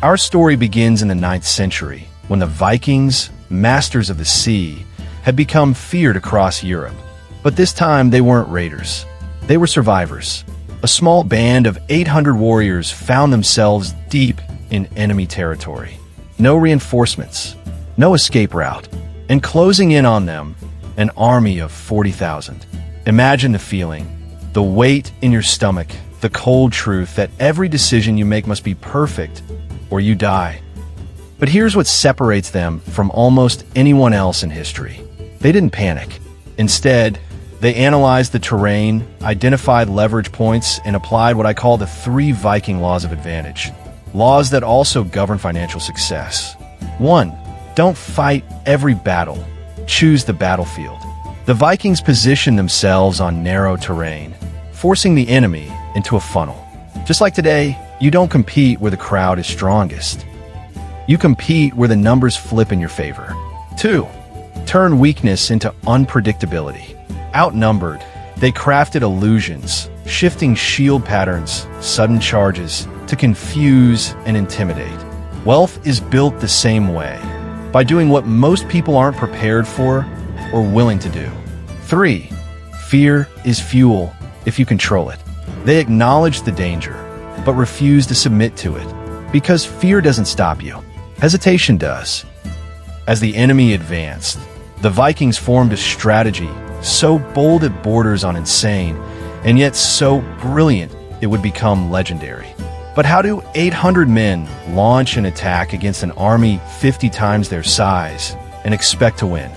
Our story begins in the 9th century, when the Vikings, masters of the sea, had become feared across Europe. But this time they weren't raiders. They were survivors. A small band of 800 warriors found themselves deep in enemy territory. No reinforcements, no escape route, and closing in on them, an army of 40,000. Imagine the feeling, the weight in your stomach, the cold truth that every decision you make must be perfect or you die. But here's what separates them from almost anyone else in history. They didn't panic. Instead, they analyzed the terrain, identified leverage points, and applied what I call the 3 Viking laws of advantage. Laws that also govern financial success. 1. Don't fight every battle. Choose the battlefield. The Vikings positioned themselves on narrow terrain, forcing the enemy into a funnel. Just like today, you don't compete where the crowd is strongest. You compete where the numbers flip in your favor. 2. Turn weakness into unpredictability. Outnumbered, they crafted illusions, shifting shield patterns, sudden charges, to confuse and intimidate. Wealth is built the same way, by doing what most people aren't prepared for or willing to do. 3. Fear is fuel if you control it. They acknowledge the danger, but refuse to submit to it, because fear doesn't stop you. Hesitation does. As the enemy advanced, the Vikings formed a strategy so bold it borders on insane, and yet so brilliant it would become legendary. But how do 800 men launch an attack against an army 50 times their size and expect to win?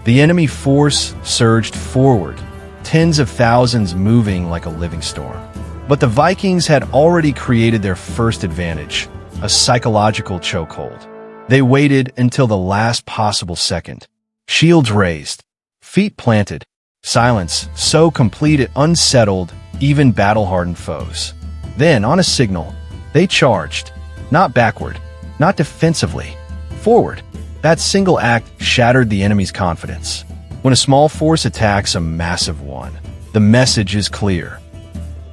The enemy force surged forward, tens of thousands moving like a living storm. But the Vikings had already created their first advantage, a psychological chokehold. They waited until the last possible second. Shields raised, feet planted, silence so complete it unsettled even battle-hardened foes. Then, on a signal, they charged, not backward, not defensively, forward. That single act shattered the enemy's confidence. When a small force attacks a massive one, the message is clear.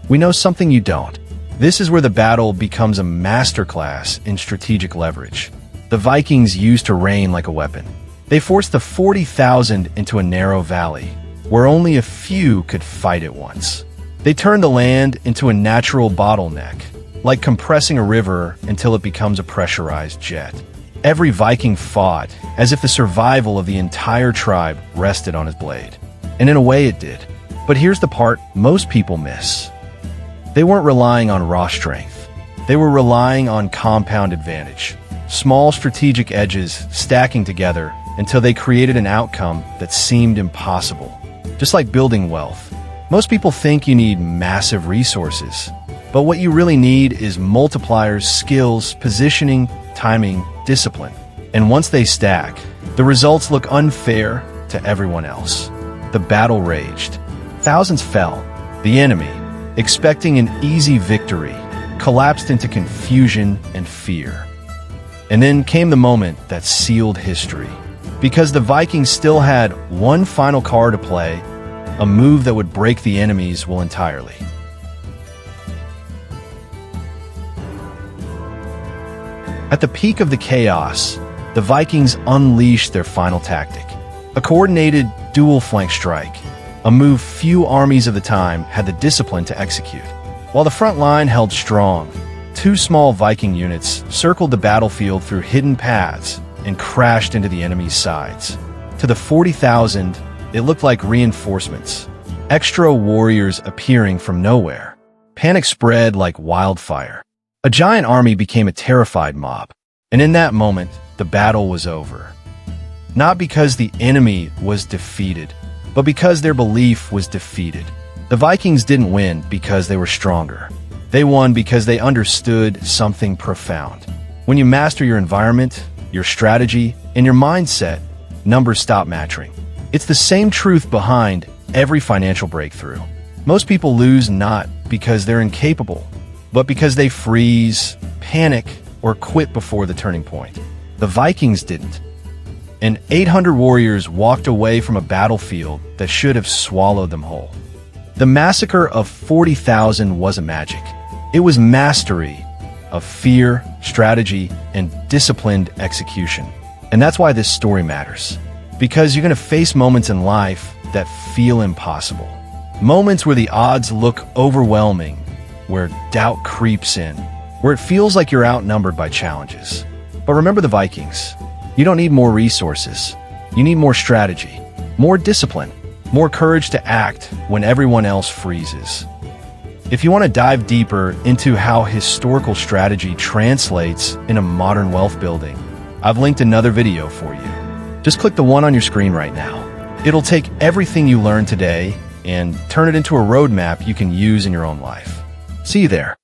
We know something you don't. This is where the battle becomes a masterclass in strategic leverage. The Vikings used terrain like a weapon. They forced the 40,000 into a narrow valley, where only a few could fight at once. They turned the land into a natural bottleneck, like compressing a river until it becomes a pressurized jet. Every Viking fought as if the survival of the entire tribe rested on his blade. And in a way it did. But here's the part most people miss. They weren't relying on raw strength. They were relying on compound advantage. Small strategic edges stacking together until they created an outcome that seemed impossible. Just like building wealth. Most people think you need massive resources, but what you really need is multipliers, skills, positioning, timing, discipline. And once they stack, the results look unfair to everyone else. The battle raged. Thousands fell. The enemy, expecting an easy victory, collapsed into confusion and fear. And then came the moment that sealed history. Because the Vikings still had one final card to play, a move that would break the enemy's will entirely. At the peak of the chaos, the Vikings unleashed their final tactic. A coordinated dual flank strike, a move few armies of the time had the discipline to execute. While the front line held strong, 2 small Viking units circled the battlefield through hidden paths and crashed into the enemy's sides. To the 40,000, it looked like reinforcements, extra warriors appearing from nowhere. Panic spread like wildfire. A giant army became a terrified mob, and in that moment, the battle was over. Not because the enemy was defeated, but because their belief was defeated. The Vikings didn't win because they were stronger. They won because they understood something profound. When you master your environment, your strategy, and your mindset, numbers stop matching. It's the same truth behind every financial breakthrough. Most people lose not because they're incapable, but because they freeze, panic, or quit before the turning point. The Vikings didn't. And 800 warriors walked away from a battlefield that should have swallowed them whole. The massacre of 40,000 wasn't magic. It was mastery, of fear, strategy, and disciplined execution. And that's why this story matters. Because you're going to face moments in life that feel impossible. Moments where the odds look overwhelming, where doubt creeps in, where it feels like you're outnumbered by challenges. But remember the Vikings. You don't need more resources. You need more strategy, more discipline, more courage to act when everyone else freezes. If you want to dive deeper into how historical strategy translates into modern wealth building, I've linked another video for you. Just click the one on your screen right now. It'll take everything you learned today and turn it into a roadmap you can use in your own life. See you there.